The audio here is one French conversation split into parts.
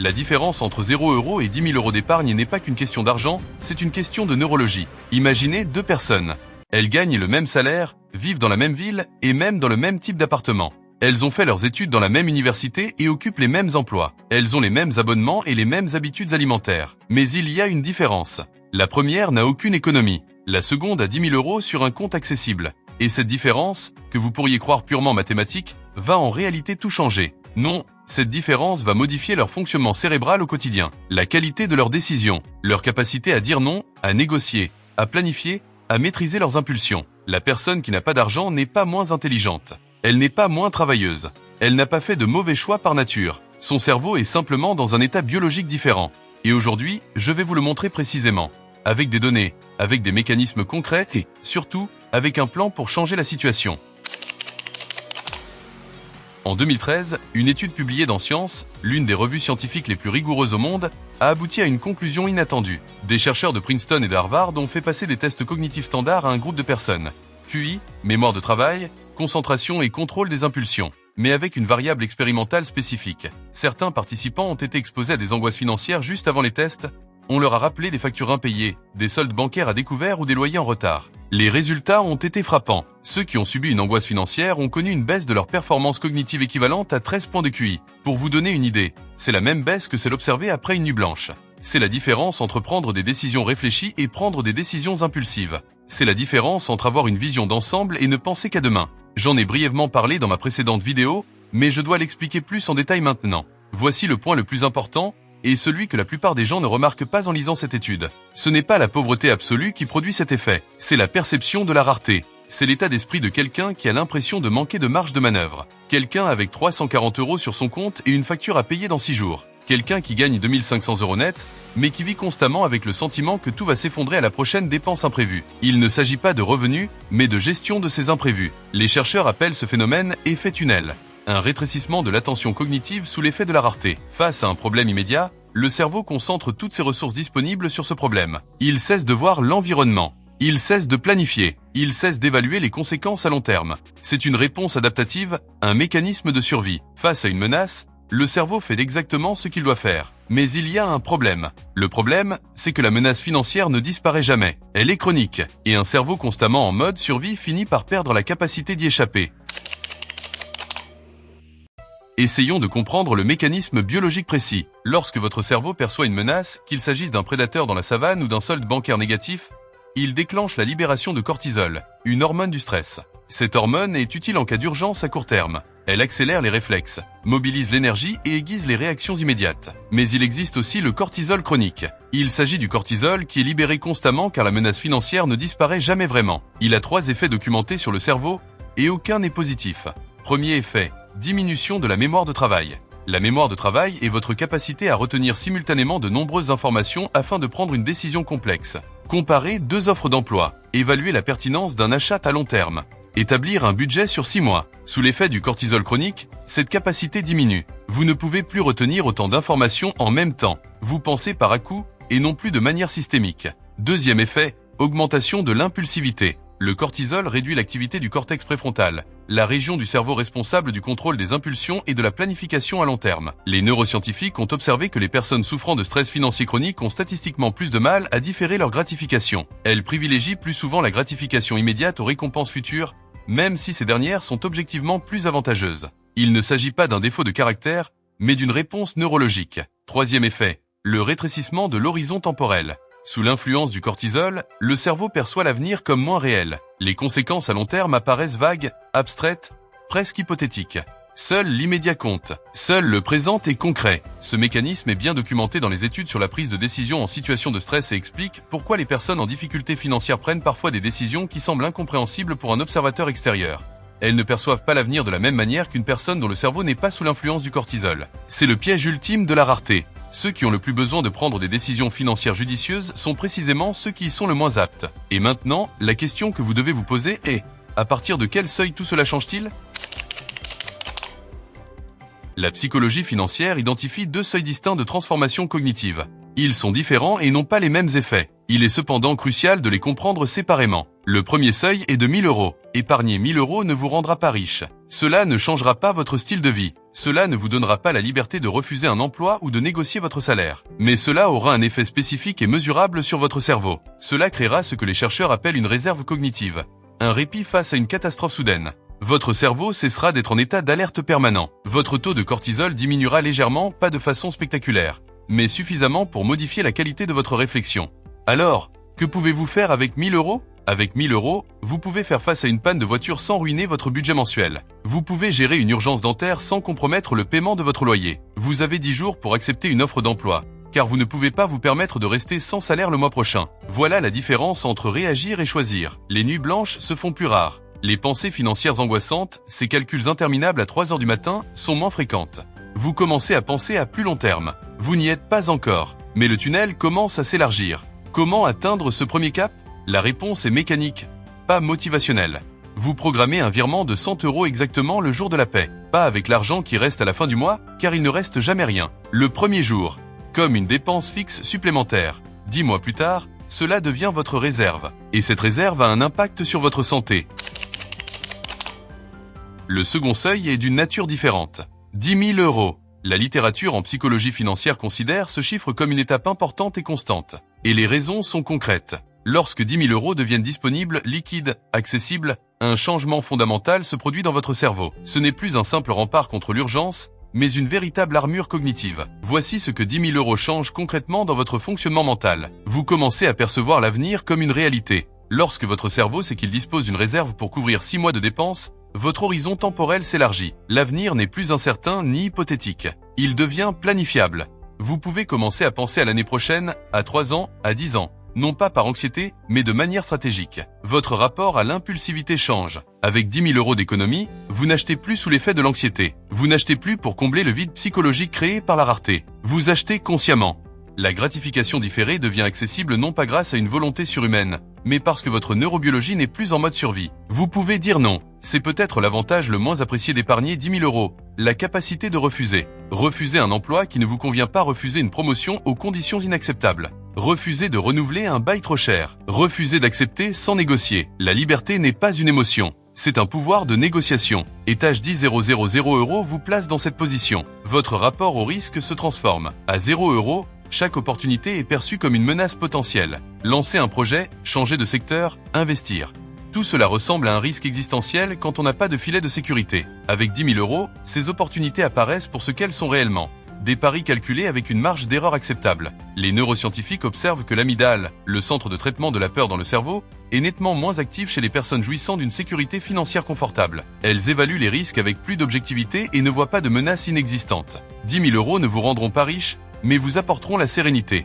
La différence entre 0 € et 10 000 € d'épargne n'est pas qu'une question d'argent, c'est une question de neurologie. Imaginez deux personnes. Elles gagnent le même salaire, vivent dans la même ville et même dans le même type d'appartement. Elles ont fait leurs études dans la même université et occupent les mêmes emplois. Elles ont les mêmes abonnements et les mêmes habitudes alimentaires. Mais il y a une différence. La première n'a aucune économie. La seconde a 10 000 € sur un compte accessible. Et cette différence, que vous pourriez croire purement mathématique, va en réalité tout changer. Non, cette différence va modifier leur fonctionnement cérébral au quotidien, la qualité de leurs décisions, leur capacité à dire non, à négocier, à planifier, à maîtriser leurs impulsions. La personne qui n'a pas d'argent n'est pas moins intelligente. Elle n'est pas moins travailleuse. Elle n'a pas fait de mauvais choix par nature. Son cerveau est simplement dans un état biologique différent. Et aujourd'hui, je vais vous le montrer précisément. Avec des données, avec des mécanismes concrets et, surtout, avec un plan pour changer la situation. En 2013, une étude publiée dans Science, l'une des revues scientifiques les plus rigoureuses au monde, a abouti à une conclusion inattendue. Des chercheurs de Princeton et de Harvard ont fait passer des tests cognitifs standards à un groupe de personnes. QI, mémoire de travail, concentration et contrôle des impulsions. Mais avec une variable expérimentale spécifique. Certains participants ont été exposés à des angoisses financières juste avant les tests. On leur a rappelé des factures impayées, des soldes bancaires à découvert ou des loyers en retard. Les résultats ont été frappants. Ceux qui ont subi une angoisse financière ont connu une baisse de leur performance cognitive équivalente à 13 points de QI. Pour vous donner une idée, c'est la même baisse que celle observée après une nuit blanche. C'est la différence entre prendre des décisions réfléchies et prendre des décisions impulsives. C'est la différence entre avoir une vision d'ensemble et ne penser qu'à demain. J'en ai brièvement parlé dans ma précédente vidéo, mais je dois l'expliquer plus en détail maintenant. Voici le point le plus important, et celui que la plupart des gens ne remarquent pas en lisant cette étude. Ce n'est pas la pauvreté absolue qui produit cet effet, c'est la perception de la rareté. C'est l'état d'esprit de quelqu'un qui a l'impression de manquer de marge de manœuvre. Quelqu'un avec 340 € sur son compte et une facture à payer dans 6 jours. Quelqu'un qui gagne 2500 € net, mais qui vit constamment avec le sentiment que tout va s'effondrer à la prochaine dépense imprévue. Il ne s'agit pas de revenus, mais de gestion de ces imprévus. Les chercheurs appellent ce phénomène « effet tunnel ». Un rétrécissement de l'attention cognitive sous l'effet de la rareté. Face à un problème immédiat, le cerveau concentre toutes ses ressources disponibles sur ce problème. Il cesse de voir l'environnement. Il cesse de planifier. Il cesse d'évaluer les conséquences à long terme. C'est une réponse adaptative, un mécanisme de survie. Face à une menace, le cerveau fait exactement ce qu'il doit faire. Mais il y a un problème. Le problème, c'est que la menace financière ne disparaît jamais. Elle est chronique. Et un cerveau constamment en mode survie finit par perdre la capacité d'y échapper. Essayons de comprendre le mécanisme biologique précis. Lorsque votre cerveau perçoit une menace, qu'il s'agisse d'un prédateur dans la savane ou d'un solde bancaire négatif, il déclenche la libération de cortisol, une hormone du stress. Cette hormone est utile en cas d'urgence à court terme. Elle accélère les réflexes, mobilise l'énergie et aiguise les réactions immédiates. Mais il existe aussi le cortisol chronique. Il s'agit du cortisol qui est libéré constamment car la menace financière ne disparaît jamais vraiment. Il a 3 effets documentés sur le cerveau et aucun n'est positif. Premier effet, diminution de la mémoire de travail. La mémoire de travail est votre capacité à retenir simultanément de nombreuses informations afin de prendre une décision complexe. Comparer 2 offres d'emploi, évaluer la pertinence d'un achat à long terme, établir un budget sur 6 mois. Sous l'effet du cortisol chronique, cette capacité diminue. Vous ne pouvez plus retenir autant d'informations en même temps. Vous pensez par à-coups et non plus de manière systémique. Deuxième effet, augmentation de l'impulsivité. Le cortisol réduit l'activité du cortex préfrontal, la région du cerveau responsable du contrôle des impulsions et de la planification à long terme. Les neuroscientifiques ont observé que les personnes souffrant de stress financier chronique ont statistiquement plus de mal à différer leur gratification. Elles privilégient plus souvent la gratification immédiate aux récompenses futures, même si ces dernières sont objectivement plus avantageuses. Il ne s'agit pas d'un défaut de caractère, mais d'une réponse neurologique. Troisième effet, le rétrécissement de l'horizon temporel. Sous l'influence du cortisol, le cerveau perçoit l'avenir comme moins réel. Les conséquences à long terme apparaissent vagues, abstraites, presque hypothétiques. Seul l'immédiat compte. Seul le présent est concret. Ce mécanisme est bien documenté dans les études sur la prise de décision en situation de stress et explique pourquoi les personnes en difficulté financière prennent parfois des décisions qui semblent incompréhensibles pour un observateur extérieur. Elles ne perçoivent pas l'avenir de la même manière qu'une personne dont le cerveau n'est pas sous l'influence du cortisol. C'est le piège ultime de la rareté. Ceux qui ont le plus besoin de prendre des décisions financières judicieuses sont précisément ceux qui y sont le moins aptes. Et maintenant, la question que vous devez vous poser est, à partir de quel seuil tout cela change-t-il ? La psychologie financière identifie 2 seuils distincts de transformation cognitive. Ils sont différents et n'ont pas les mêmes effets. Il est cependant crucial de les comprendre séparément. Le premier seuil est de 1000 €. Épargner 1000 € ne vous rendra pas riche. Cela ne changera pas votre style de vie. Cela ne vous donnera pas la liberté de refuser un emploi ou de négocier votre salaire. Mais cela aura un effet spécifique et mesurable sur votre cerveau. Cela créera ce que les chercheurs appellent une réserve cognitive. Un répit face à une catastrophe soudaine. Votre cerveau cessera d'être en état d'alerte permanent. Votre taux de cortisol diminuera légèrement, pas de façon spectaculaire, mais suffisamment pour modifier la qualité de votre réflexion. Alors, que pouvez-vous faire avec 1000 €? Avec 1000 €, vous pouvez faire face à une panne de voiture sans ruiner votre budget mensuel. Vous pouvez gérer une urgence dentaire sans compromettre le paiement de votre loyer. Vous avez 10 jours pour accepter une offre d'emploi, car vous ne pouvez pas vous permettre de rester sans salaire le mois prochain. Voilà la différence entre réagir et choisir. Les nuits blanches se font plus rares. Les pensées financières angoissantes, ces calculs interminables à 3 heures du matin, sont moins fréquentes. Vous commencez à penser à plus long terme. Vous n'y êtes pas encore, mais le tunnel commence à s'élargir. Comment atteindre ce premier cap? La réponse est mécanique, pas motivationnelle. Vous programmez un virement de 100 € exactement le jour de la paie, pas avec l'argent qui reste à la fin du mois, car il ne reste jamais rien. Le premier jour, comme une dépense fixe supplémentaire. 10 mois plus tard, cela devient votre réserve, et cette réserve a un impact sur votre santé. Le second seuil est d'une nature différente. 10 000 €. La littérature en psychologie financière considère ce chiffre comme une étape importante et constante. Et les raisons sont concrètes. Lorsque 10 000 € deviennent disponibles, liquides, accessibles, un changement fondamental se produit dans votre cerveau. Ce n'est plus un simple rempart contre l'urgence, mais une véritable armure cognitive. Voici ce que 10 000 € change concrètement dans votre fonctionnement mental. Vous commencez à percevoir l'avenir comme une réalité. Lorsque votre cerveau sait qu'il dispose d'une réserve pour couvrir 6 mois de dépenses, votre horizon temporel s'élargit. L'avenir n'est plus incertain ni hypothétique. Il devient planifiable. Vous pouvez commencer à penser à l'année prochaine, à 3 ans, à 10 ans. Non pas par anxiété, mais de manière stratégique. Votre rapport à l'impulsivité change. Avec 10 000 € d'économie, vous n'achetez plus sous l'effet de l'anxiété. Vous n'achetez plus pour combler le vide psychologique créé par la rareté. Vous achetez consciemment. La gratification différée devient accessible non pas grâce à une volonté surhumaine, mais parce que votre neurobiologie n'est plus en mode survie. Vous pouvez dire non. C'est peut-être l'avantage le moins apprécié d'épargner 10 000 €, la capacité de refuser. Refuser un emploi qui ne vous convient pas, refuser une promotion aux conditions inacceptables. Refuser de renouveler un bail trop cher. Refuser d'accepter sans négocier. La liberté n'est pas une émotion. C'est un pouvoir de négociation. Étage 10 000 € vous place dans cette position. Votre rapport au risque se transforme. À 0 €, chaque opportunité est perçue comme une menace potentielle. Lancer un projet, changer de secteur, investir. Tout cela ressemble à un risque existentiel quand on n'a pas de filet de sécurité. Avec 10 000 €, ces opportunités apparaissent pour ce qu'elles sont réellement. Des paris calculés avec une marge d'erreur acceptable. Les neuroscientifiques observent que l'amygdale, le centre de traitement de la peur dans le cerveau, est nettement moins active chez les personnes jouissant d'une sécurité financière confortable. Elles évaluent les risques avec plus d'objectivité et ne voient pas de menaces inexistantes. 10 000 € ne vous rendront pas riche, mais vous apporteront la sérénité.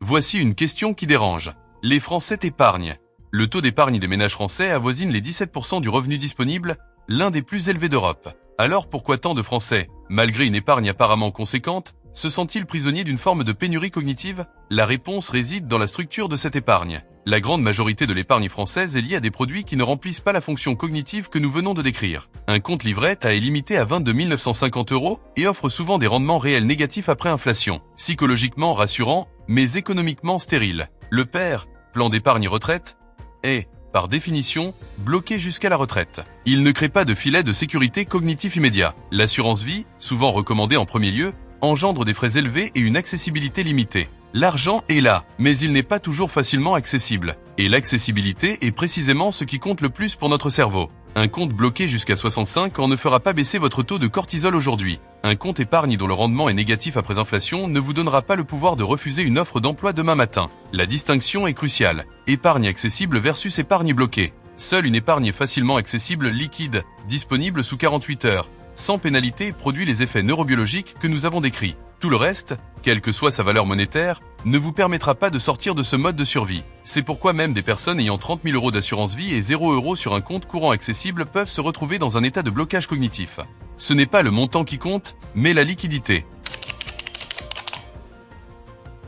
Voici une question qui dérange. Les Français épargnent. Le taux d'épargne des ménages français avoisine les 17% du revenu disponible, l'un des plus élevés d'Europe. Alors pourquoi tant de Français, malgré une épargne apparemment conséquente, se sentent-ils prisonniers d'une forme de pénurie cognitive? La réponse réside dans la structure de cette épargne. La grande majorité de l'épargne française est liée à des produits qui ne remplissent pas la fonction cognitive que nous venons de décrire. Un compte livret A est limité à 22 950 € et offre souvent des rendements réels négatifs après inflation. Psychologiquement rassurant, mais économiquement stérile. Le PER, plan d'épargne retraite, est, par définition, bloqué jusqu'à la retraite. Il ne crée pas de filet de sécurité cognitif immédiat. L'assurance vie, souvent recommandée en premier lieu, engendre des frais élevés et une accessibilité limitée. L'argent est là, mais il n'est pas toujours facilement accessible. Et l'accessibilité est précisément ce qui compte le plus pour notre cerveau. Un compte bloqué jusqu'à 65 ans ne fera pas baisser votre taux de cortisol aujourd'hui. Un compte épargne dont le rendement est négatif après inflation ne vous donnera pas le pouvoir de refuser une offre d'emploi demain matin. La distinction est cruciale. Épargne accessible versus épargne bloquée. Seule une épargne facilement accessible, liquide, disponible sous 48 heures, sans pénalité, produit les effets neurobiologiques que nous avons décrits. Tout le reste, quelle que soit sa valeur monétaire, ne vous permettra pas de sortir de ce mode de survie. C'est pourquoi même des personnes ayant 30 000 € d'assurance vie et 0 € sur un compte courant accessible peuvent se retrouver dans un état de blocage cognitif. Ce n'est pas le montant qui compte, mais la liquidité.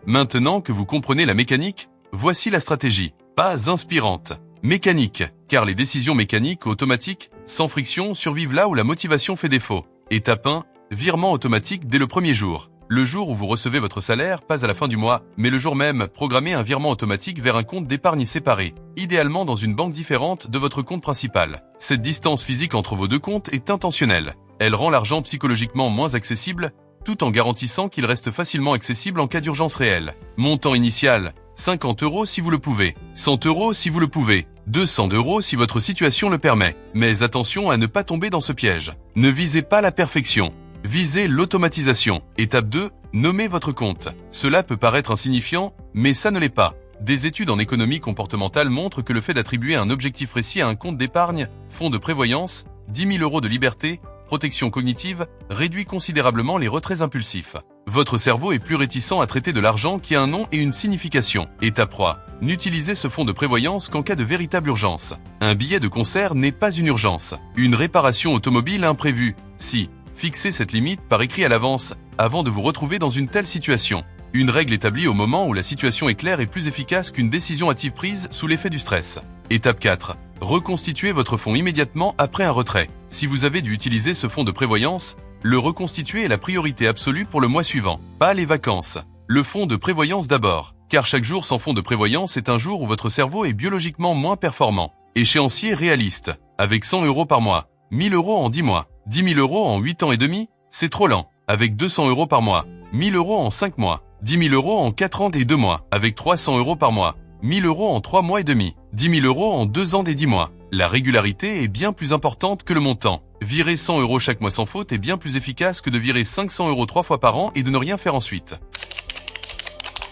Maintenant que vous comprenez la mécanique, voici la stratégie. Pas inspirante. Mécanique, car les décisions mécaniques automatiques, sans friction, survivent là où la motivation fait défaut. Étape 1, virement automatique dès le premier jour. Le jour où vous recevez votre salaire, pas à la fin du mois, mais le jour même, programmez un virement automatique vers un compte d'épargne séparé, idéalement dans une banque différente de votre compte principal. Cette distance physique entre vos deux comptes est intentionnelle. Elle rend l'argent psychologiquement moins accessible, tout en garantissant qu'il reste facilement accessible en cas d'urgence réelle. Montant initial, 50 € si vous le pouvez, 100 € si vous le pouvez, 200 € si votre situation le permet. Mais attention à ne pas tomber dans ce piège. Ne visez pas la perfection. Visez l'automatisation. Étape 2, nommez votre compte. Cela peut paraître insignifiant, mais ça ne l'est pas. Des études en économie comportementale montrent que le fait d'attribuer un objectif précis à un compte d'épargne, fonds de prévoyance, 10 000 € de liberté, protection cognitive, réduit considérablement les retraits impulsifs. Votre cerveau est plus réticent à traiter de l'argent qui a un nom et une signification. Étape 3. N'utilisez ce fonds de prévoyance qu'en cas de véritable urgence. Un billet de concert n'est pas une urgence. Une réparation automobile imprévue, si. Fixez cette limite par écrit à l'avance, avant de vous retrouver dans une telle situation. Une règle établie au moment où la situation est claire est plus efficace qu'une décision hâtive prise sous l'effet du stress. Étape 4. Reconstituez votre fonds immédiatement après un retrait. Si vous avez dû utiliser ce fonds de prévoyance, le reconstituer est la priorité absolue pour le mois suivant. Pas les vacances. Le fonds de prévoyance d'abord. Car chaque jour sans fonds de prévoyance est un jour où votre cerveau est biologiquement moins performant. Échéancier réaliste. Avec 100 € par mois. 1000 € en 10 mois. 10 000 € en 8 ans et demi, c'est trop lent. Avec 200 € par mois. 1000 € en 5 mois. 10 000 € en 4 ans et 2 mois. Avec 300 € par mois. 1000 € en 3 mois et demi. 10 000 € en 2 ans et 10 mois. La régularité est bien plus importante que le montant. Virer 100 € chaque mois sans faute est bien plus efficace que de virer 500 € 3 fois par an et de ne rien faire ensuite.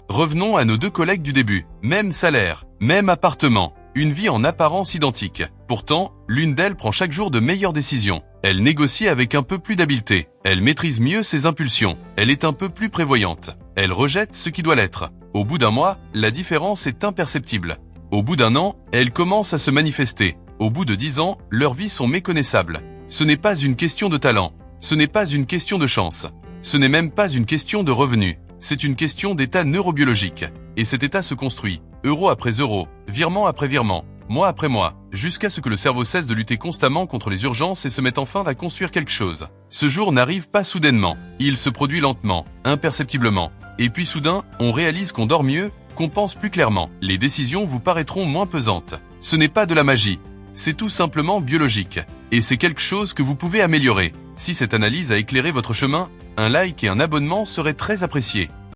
Revenons à nos deux collègues du début. Même salaire, même appartement, une vie en apparence identique. Pourtant, l'une d'elles prend chaque jour de meilleures décisions. Elle négocie avec un peu plus d'habileté. Elle maîtrise mieux ses impulsions. Elle est un peu plus prévoyante. Elle rejette ce qui doit l'être. Au bout d'un mois, la différence est imperceptible. Au bout d'un an, elle commence à se manifester. Au bout de 10 ans, leurs vies sont méconnaissables. Ce n'est pas une question de talent. Ce n'est pas une question de chance. Ce n'est même pas une question de revenus. C'est une question d'état neurobiologique. Et cet état se construit, euro après euro, virement après virement, mois après mois, jusqu'à ce que le cerveau cesse de lutter constamment contre les urgences et se mette enfin à construire quelque chose. Ce jour n'arrive pas soudainement. Il se produit lentement, imperceptiblement. Et puis soudain, on réalise qu'on dort mieux, qu'on pense plus clairement. Les décisions vous paraîtront moins pesantes. Ce n'est pas de la magie. C'est tout simplement biologique. Et c'est quelque chose que vous pouvez améliorer. Si cette analyse a éclairé votre chemin, un like et un abonnement seraient très appréciés.